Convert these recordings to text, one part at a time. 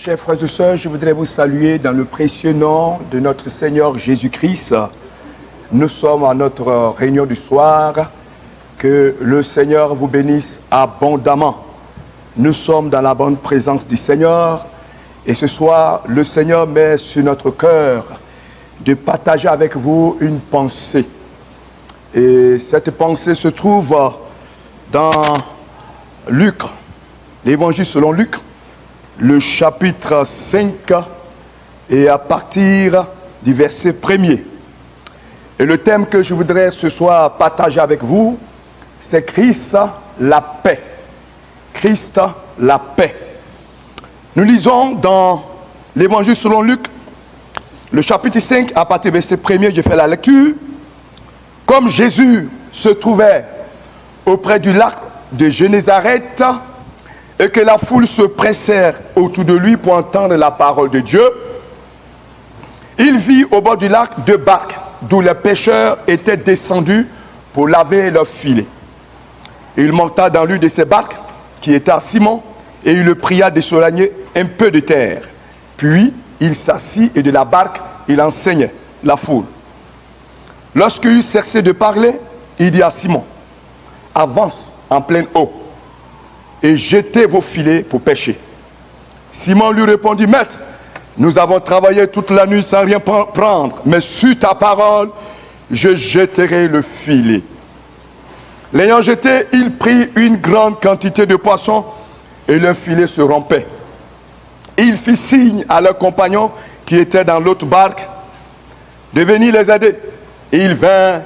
Chers frères et sœurs, je voudrais vous saluer dans le précieux nom de notre Seigneur Jésus-Christ. Nous sommes à notre réunion du soir. Que le Seigneur vous bénisse abondamment. Nous sommes dans la bonne présence du Seigneur. Et ce soir, le Seigneur met sur notre cœur de partager avec vous une pensée. Et cette pensée se trouve dans Luc, l'évangile selon Luc, le chapitre 5, et à partir du verset 1er. Et le thème que je voudrais ce soir partager avec vous, c'est Christ, la paix. Christ, la paix. Nous lisons dans l'évangile selon Luc, le chapitre 5, à partir du verset 1er, j'ai fait la lecture. Comme Jésus se trouvait auprès du lac de Génézareth, et que la foule se pressait autour de lui pour entendre la parole de Dieu, il vit au bord du lac deux barques d'où les pêcheurs étaient descendus pour laver leurs filets. Il monta dans l'une de ces barques, qui était à Simon, et il le pria de s'éloigner un peu de terre. Puis il s'assit et de la barque, il enseignait la foule. Lorsqu'il eut cessé de parler, il dit à Simon, « Avance en pleine eau et jetez vos filets pour pêcher. » Simon lui répondit, « Maître, nous avons travaillé toute la nuit sans rien prendre, mais sur ta parole, je jetterai le filet. » L'ayant jeté, il prit une grande quantité de poissons et le filet se rompait. Il fit signe à leurs compagnons qui étaient dans l'autre barque de venir les aider. Et il vint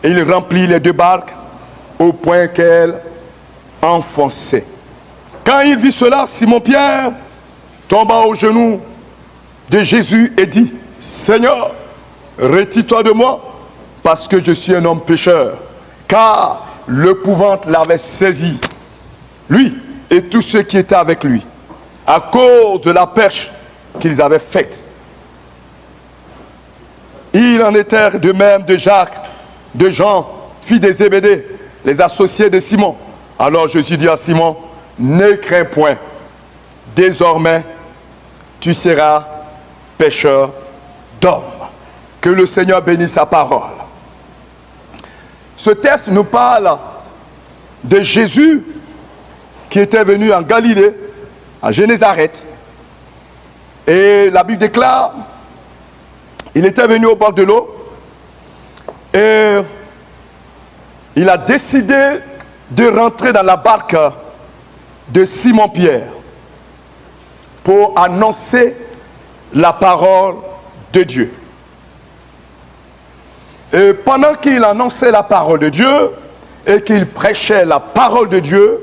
et il remplit les deux barques au point qu'elles enfonçaient. Quand il vit cela, Simon-Pierre tomba aux genoux de Jésus et dit, « Seigneur, retire-toi de moi, parce que je suis un homme pécheur. » Car l'épouvante l'avait saisi, lui et tous ceux qui étaient avec lui, à cause de la pêche qu'ils avaient faite. Il en était de même de Jacques, de Jean, fils de Zébédée, les associés de Simon. Alors Jésus dit à Simon, « Ne crains point, désormais tu seras pêcheur d'hommes. » Que le Seigneur bénisse sa parole. Ce texte nous parle de Jésus qui était venu en Galilée, à Génézareth. Et la Bible déclare, il était venu au bord de l'eau et il a décidé de rentrer dans la barque de Simon-Pierre pour annoncer la parole de Dieu. Et pendant qu'il annonçait la parole de Dieu et qu'il prêchait la parole de Dieu,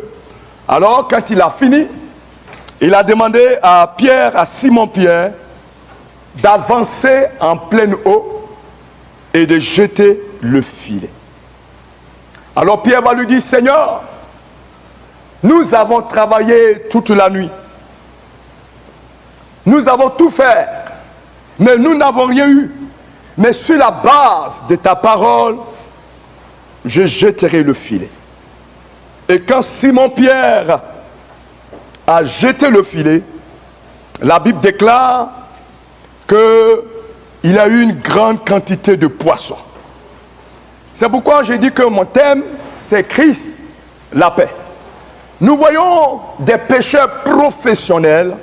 alors quand il a fini, il a demandé à Pierre, à Simon-Pierre, d'avancer en pleine eau et de jeter le filet. Alors Pierre va lui dire, « Seigneur, nous avons travaillé toute la nuit. Nous avons tout fait, mais nous n'avons rien eu. Mais sur la base de ta parole, je jetterai le filet. » Et quand Simon-Pierre a jeté le filet, la Bible déclare qu'il a eu une grande quantité de poissons. C'est pourquoi j'ai dit que mon thème, c'est Christ, la paix. Nous voyons des pêcheurs professionnels,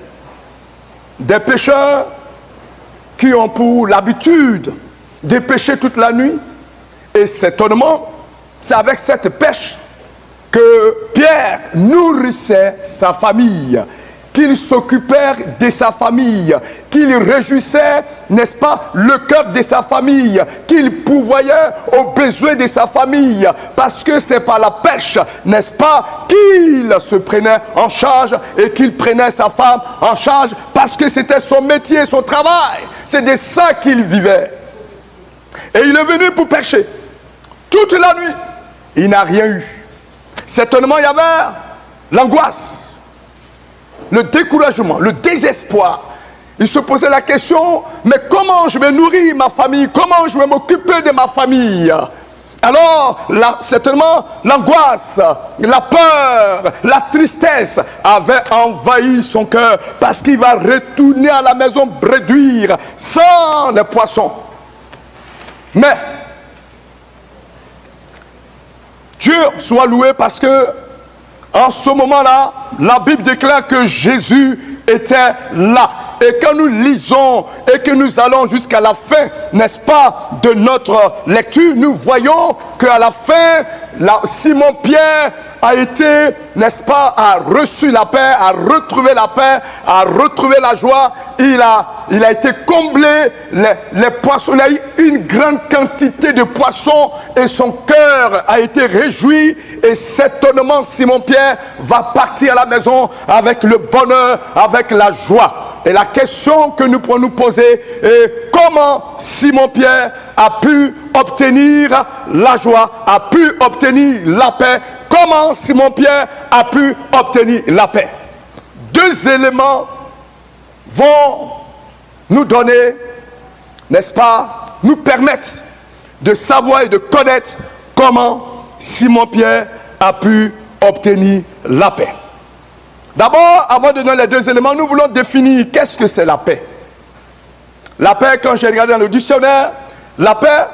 des pêcheurs qui ont pour l'habitude de pêcher toute la nuit. Et certainement, c'est avec cette pêche que Pierre nourrissait sa famille, qu'il s'occupait de sa famille, qu'il réjouissait, n'est-ce pas, le cœur de sa famille, qu'il pourvoyait aux besoins de sa famille, parce que c'est par la pêche, n'est-ce pas, qu'il se prenait en charge et qu'il prenait sa femme en charge, parce que c'était son métier, son travail, c'est de ça qu'il vivait. Et il est venu pour pêcher toute la nuit, il n'a rien eu. Certainement, il y avait l'angoisse, le découragement, le désespoir. Il se posait la question, mais comment je vais nourrir ma famille? Comment je vais m'occuper de ma famille? Alors, certainement, l'angoisse, la peur, la tristesse avaient envahi son cœur parce qu'il va retourner à la maison bréduire sans les poissons. Mais, Dieu soit loué parce que, en ce moment-là, la Bible déclare que Jésus était là. Et quand nous lisons et que nous allons jusqu'à la fin, n'est-ce pas, de notre lecture, nous voyons qu'à la fin, Simon-Pierre a été, n'est-ce pas, a reçu la paix, a retrouvé la paix, a retrouvé la joie. Il a été comblé, les poissons, il a eu une grande quantité de poissons et son cœur a été réjoui. Et certainement, Simon-Pierre va partir à la maison avec le bonheur, avec la joie. Et la question que nous pourrons nous poser est comment Simon-Pierre a pu obtenir la joie, a pu obtenir la paix. Comment Simon-Pierre a pu obtenir la paix? Deux éléments vont nous donner, n'est-ce pas, nous permettre de savoir et de connaître comment Simon-Pierre a pu obtenir la paix. D'abord, avant de donner les deux éléments, nous voulons définir qu'est-ce que c'est la paix. La paix, quand j'ai regardé dans le dictionnaire, la paix,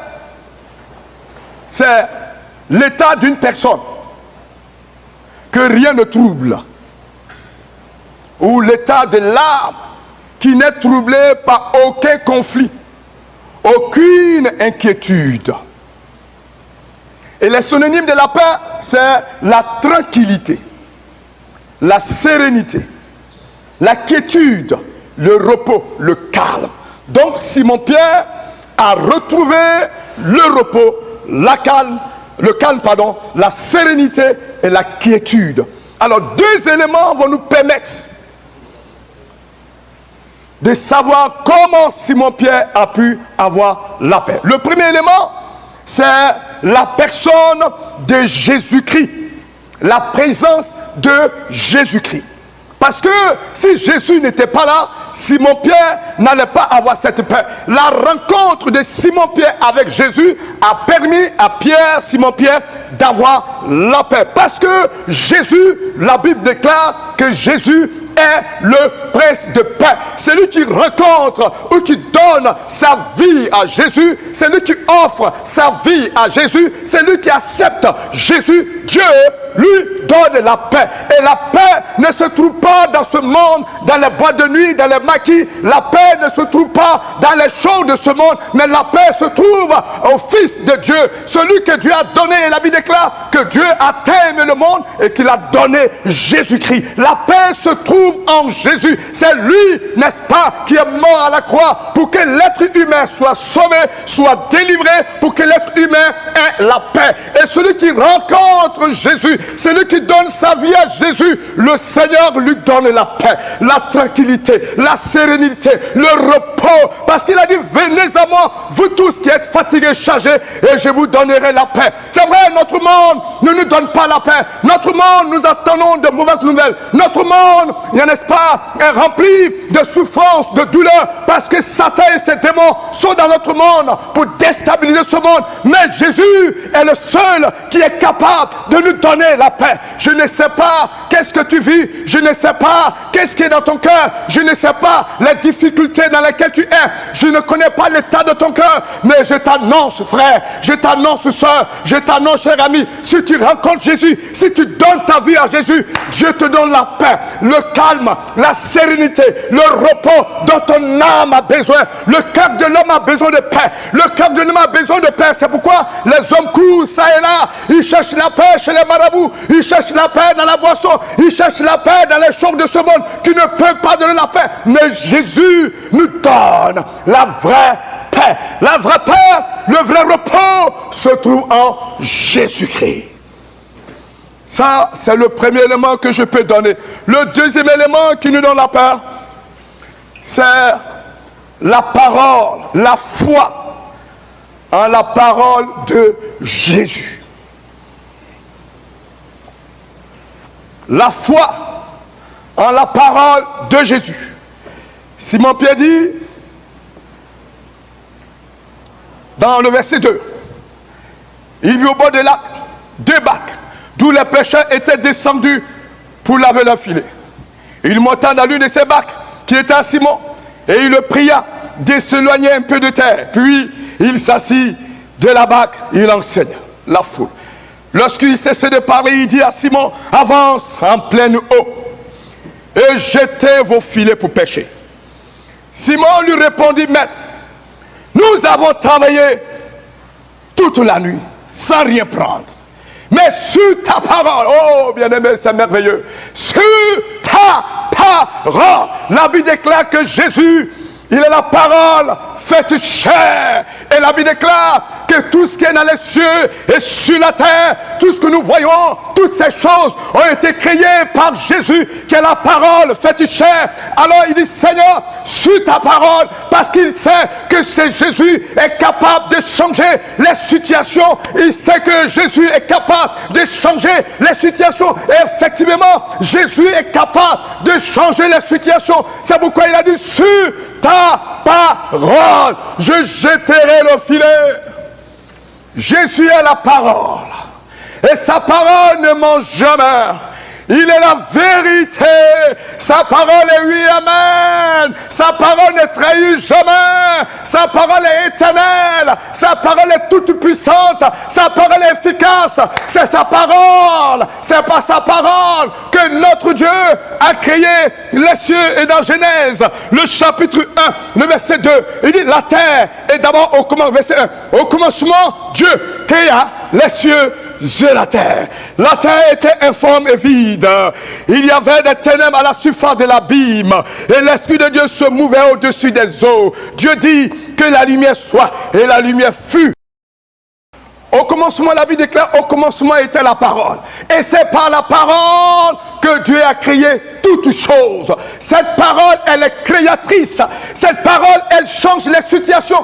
c'est l'état d'une personne que rien ne trouble, ou l'état de l'âme qui n'est troublé par aucun conflit, aucune inquiétude. Et les synonymes de la paix, c'est la tranquillité, la sérénité, la quiétude, le repos, le calme. Donc Simon-Pierre a retrouvé le repos, la sérénité et la quiétude. Alors deux éléments vont nous permettre de savoir comment Simon-Pierre a pu avoir la paix. Le premier élément, c'est la personne de Jésus-Christ. La présence de Jésus-Christ. Parce que si Jésus n'était pas là, Simon-Pierre n'allait pas avoir cette paix. La rencontre de Simon-Pierre avec Jésus a permis à Simon-Pierre d'avoir la paix. Parce que Jésus, la Bible déclare que Jésus est le prince de paix. C'est lui qui rencontre ou qui donne sa vie à Jésus. C'est lui qui offre sa vie à Jésus. C'est lui qui accepte Jésus. Dieu lui donne la paix. Et la paix ne se trouve pas dans ce monde, dans les bois de nuit, dans les maquis. La paix ne se trouve pas dans les choses de ce monde, mais la paix se trouve au Fils de Dieu. Celui que Dieu a donné. Et la Bible déclare que Dieu a aimé le monde et qu'il a donné Jésus-Christ. La paix se trouve en Jésus. C'est lui, n'est-ce pas, qui est mort à la croix pour que l'être humain soit sauvé, soit délivré, pour que l'être humain ait la paix. Et celui qui rencontre Jésus, celui qui donne sa vie à Jésus, le Seigneur lui donne la paix, la tranquillité, la sérénité, le repos. Parce qu'il a dit, venez à moi, vous tous qui êtes fatigués, chargés, et je vous donnerai la paix. C'est vrai, notre monde ne nous donne pas la paix. Notre monde, nous attendons de mauvaises nouvelles. Notre monde, n'est-ce pas, est rempli de souffrance, de douleur, parce que Satan et ses démons sont dans notre monde pour déstabiliser ce monde. Mais Jésus est le seul qui est capable de nous donner la paix. Je ne sais pas qu'est-ce que tu vis, je ne sais pas qu'est-ce qui est dans ton cœur, je ne sais pas les difficultés dans lesquelles tu es, je ne connais pas l'état de ton cœur, mais je t'annonce, frère, je t'annonce, soeur, je t'annonce, cher ami, si tu rencontres Jésus, si tu donnes ta vie à Jésus, Dieu te donne la paix, le calme, la sérénité, le repos dont ton âme a besoin. Le cœur de l'homme a besoin de paix. Le cœur de l'homme a besoin de paix. C'est pourquoi les hommes courent ça et là. Ils cherchent la paix chez les marabouts. Ils cherchent la paix dans la boisson. Ils cherchent la paix dans les champs de ce monde qui ne peuvent pas donner la paix. Mais Jésus nous donne la vraie paix. La vraie paix, le vrai repos se trouve en Jésus-Christ. Ça, c'est le premier élément que je peux donner. Le deuxième élément qui nous donne la paix, c'est la parole, la foi en la parole de Jésus. La foi en la parole de Jésus. Simon-Pierre dit, dans le verset 2, Il vit au bord du lac 2 barques, d'où les pêcheurs étaient descendus pour laver leur filet. Il monta dans l'une de ces barques, qui était à Simon, et il le pria de s'éloigner un peu de terre. Puis il s'assit de la barque, il enseigne la foule. Lorsqu'il cessait de parler, il dit à Simon, avance en pleine eau et jetez vos filets pour pêcher. Simon lui répondit, maître, nous avons travaillé toute la nuit sans rien prendre. Mais sur ta parole, oh bien-aimé, c'est merveilleux, sur ta parole, la Bible déclare que Jésus, il est la parole faite chair. Et la Bible déclare que tout ce qui est dans les cieux et sur la terre, tout ce que nous voyons, toutes ces choses ont été créées par Jésus, qui est la parole faite chair. Alors il dit, Seigneur, sur ta parole, parce qu'il sait que c'est Jésus est capable de changer les situations. Il sait que Jésus est capable de changer les situations. Et effectivement, Jésus est capable de changer les situations. C'est pourquoi il a dit, sur ta parole, je jeterai le filet. Jésus est la parole. Et sa parole ne ment jamais. Il est la vérité. Sa parole est oui, amen. Sa parole ne trahit jamais. Sa parole est éternelle. Sa parole est toute puissante. Sa parole est efficace. C'est sa parole. C'est par sa parole que notre Dieu a créé les cieux. Et dans Genèse, le chapitre 1, le verset 2, il dit, la terre est d'abord au commencement, verset 1. Au commencement, Dieu créa les cieux et la terre. La terre était informe et vide. Il y avait des ténèbres à la surface de l'abîme et l'Esprit de Dieu se mouvait au-dessus des eaux. Dieu dit que la lumière soit et la lumière fut. Au commencement, la Bible déclare, au commencement était la parole. Et c'est par la parole que Dieu a créé toutes choses. Cette parole, elle est créatrice. Cette parole, elle change les situations.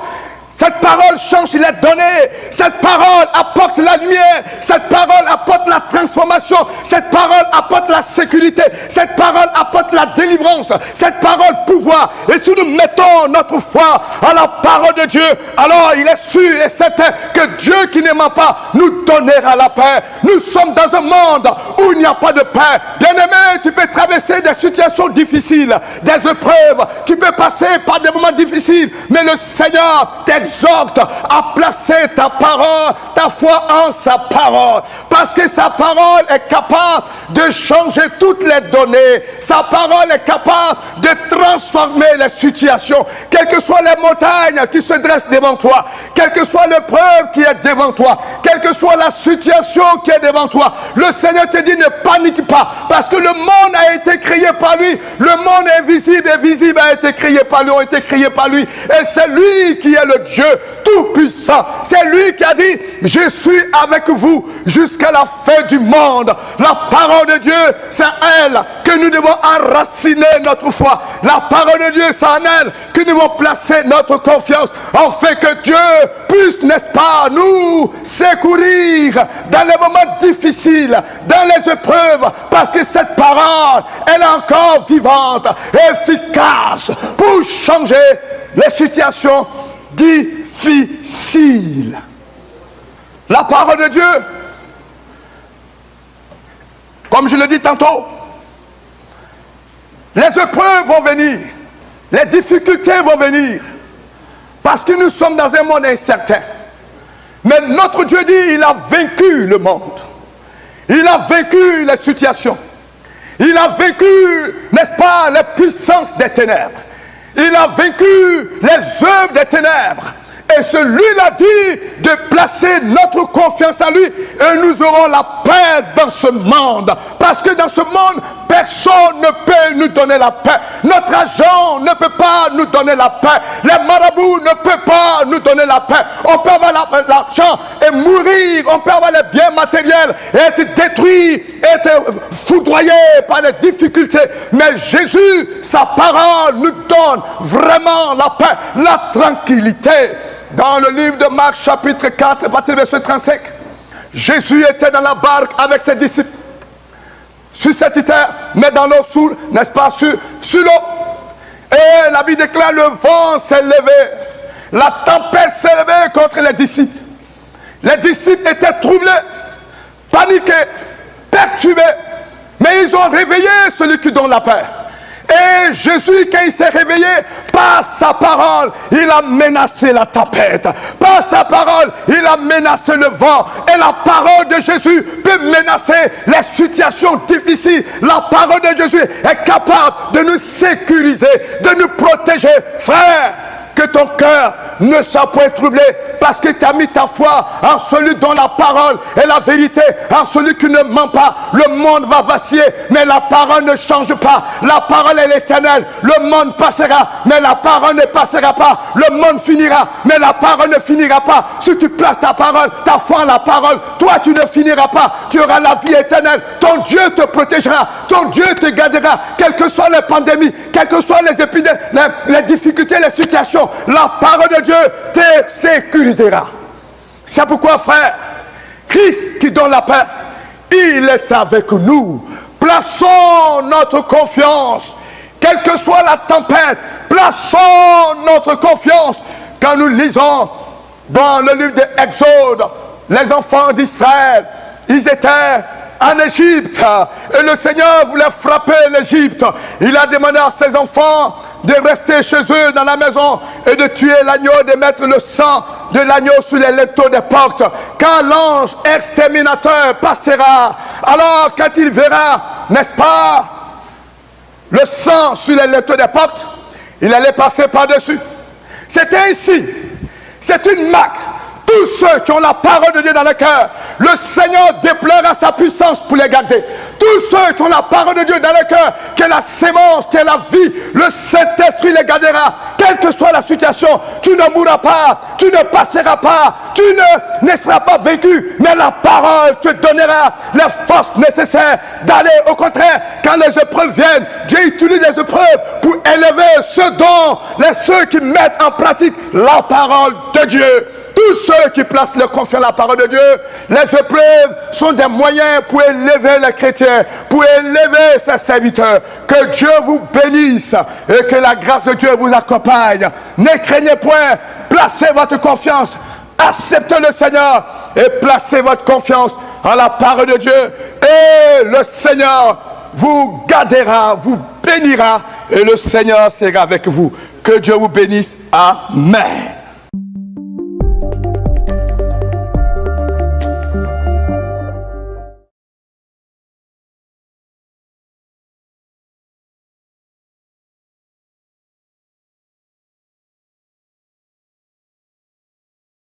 Cette parole change les données. Cette parole apporte la lumière. Cette parole apporte la transformation. Cette parole apporte la sécurité. Cette parole apporte la délivrance. Cette parole pouvoir. Et si nous mettons notre foi à la parole de Dieu, alors il est sûr et certain que Dieu qui ne ment pas nous donnera la paix. Nous sommes dans un monde où il n'y a pas de paix. Bien-aimé, tu peux traverser des situations difficiles, des épreuves. Tu peux passer par des moments difficiles. Mais le Seigneur t'exhorte à placer ta parole, ta foi en sa parole, parce que sa parole est capable de changer toutes les données. Sa parole est capable de transformer les situations, quelles que soient les montagnes qui se dressent devant toi, quelle que soit l'épreuve qui est devant toi, quelle que soit la situation qui est devant toi. Le Seigneur te dit, ne panique pas, parce que le monde a été créé par lui. Le monde invisible et visible a été créé par lui, ont été créés par lui, et c'est lui qui est le Dieu tout-puissant. C'est lui qui a dit, je suis avec vous jusqu'à la fin du monde. La parole de Dieu, c'est à elle que nous devons enraciner notre foi. La parole de Dieu, c'est en elle que nous devons placer notre confiance, afin que Dieu puisse, n'est-ce pas, nous secourir dans les moments difficiles, dans les épreuves, parce que cette parole, elle est encore vivante, efficace pour changer les situations difficile. La parole de Dieu, comme je le dis tantôt, les épreuves vont venir, les difficultés vont venir, parce que nous sommes dans un monde incertain. Mais notre Dieu dit, il a vaincu le monde. Il a vaincu les situations. Il a vaincu, n'est-ce pas, les puissances des ténèbres. Il a vaincu les œuvres des ténèbres. Et celui-là dit de placer notre confiance en lui. Et nous aurons la paix dans ce monde. Parce que dans ce monde, personne ne peut nous donner la paix. Notre argent ne peut pas nous donner la paix. Les marabouts ne peuvent pas nous donner la paix. On peut avoir l'argent et mourir. On peut avoir les biens matériels et être détruit, être foudroyé par les difficultés. Mais Jésus, sa parole nous donne vraiment la paix, la tranquillité. Dans le livre de Marc chapitre 4, à partir du verset 35, Jésus était dans la barque avec ses disciples sur cette terre, mais dans l'eau, sous, n'est-ce pas, sur l'eau. Et la Bible déclare, le vent s'est levé, la tempête s'est levée contre les disciples. Les disciples étaient troublés, paniqués, perturbés, mais ils ont réveillé celui qui donne la paix. Et Jésus, quand il s'est réveillé, par sa parole, il a menacé la tempête. Par sa parole, il a menacé le vent. Et la parole de Jésus peut menacer les situations difficiles. La parole de Jésus est capable de nous sécuriser, de nous protéger. Frère, que ton cœur ne soit point troublé, parce que tu as mis ta foi en celui dont la parole est la vérité, en celui qui ne ment pas. Le monde va vaciller, mais la parole ne change pas. La parole est l'éternelle. Le monde passera, mais la parole ne passera pas. Le monde finira, mais la parole ne finira pas. Si tu places ta parole, ta foi en la parole, toi tu ne finiras pas. Tu auras la vie éternelle. Ton Dieu te protégera, ton Dieu te gardera, quelles que soient les pandémies, quelles que soient les épidémies, les difficultés, les situations. La parole de Dieu te sécurisera. C'est pourquoi, frère, Christ qui donne la paix, il est avec nous. Plaçons notre confiance, quelle que soit la tempête, plaçons notre confiance. Quand nous lisons dans le livre de Exode, les enfants d'Israël, ils étaient en Égypte et le Seigneur voulait frapper l'Égypte. Il a demandé à ses enfants de rester chez eux dans la maison et de tuer l'agneau, de mettre le sang de l'agneau sur les linteaux des portes. Quand l'ange exterminateur passera, alors quand il verra, n'est-ce pas, le sang sur les linteaux des portes, il allait passer par-dessus. C'est ainsi, c'est une marque. Tous ceux qui ont la parole de Dieu dans le cœur, le Seigneur déploiera sa puissance pour les garder. Tous ceux qui ont la parole de Dieu dans le cœur, qui est la sémence, qui est la vie, le Saint-Esprit les gardera. Quelle que soit la situation, tu ne mourras pas, tu ne passeras pas, tu ne seras pas vaincu, mais la parole te donnera les forces nécessaires d'aller. Au contraire, quand les épreuves viennent, Dieu utilise les épreuves pour élever ceux qui mettent en pratique la parole de Dieu. Tous ceux qui placent leur confiance dans la parole de Dieu, les épreuves sont des moyens pour élever les chrétiens, pour élever ses serviteurs. Que Dieu vous bénisse et que la grâce de Dieu vous accompagne. Ne craignez point, placez votre confiance, acceptez le Seigneur et placez votre confiance en la parole de Dieu. Et le Seigneur vous gardera, vous bénira et le Seigneur sera avec vous. Que Dieu vous bénisse. Amen.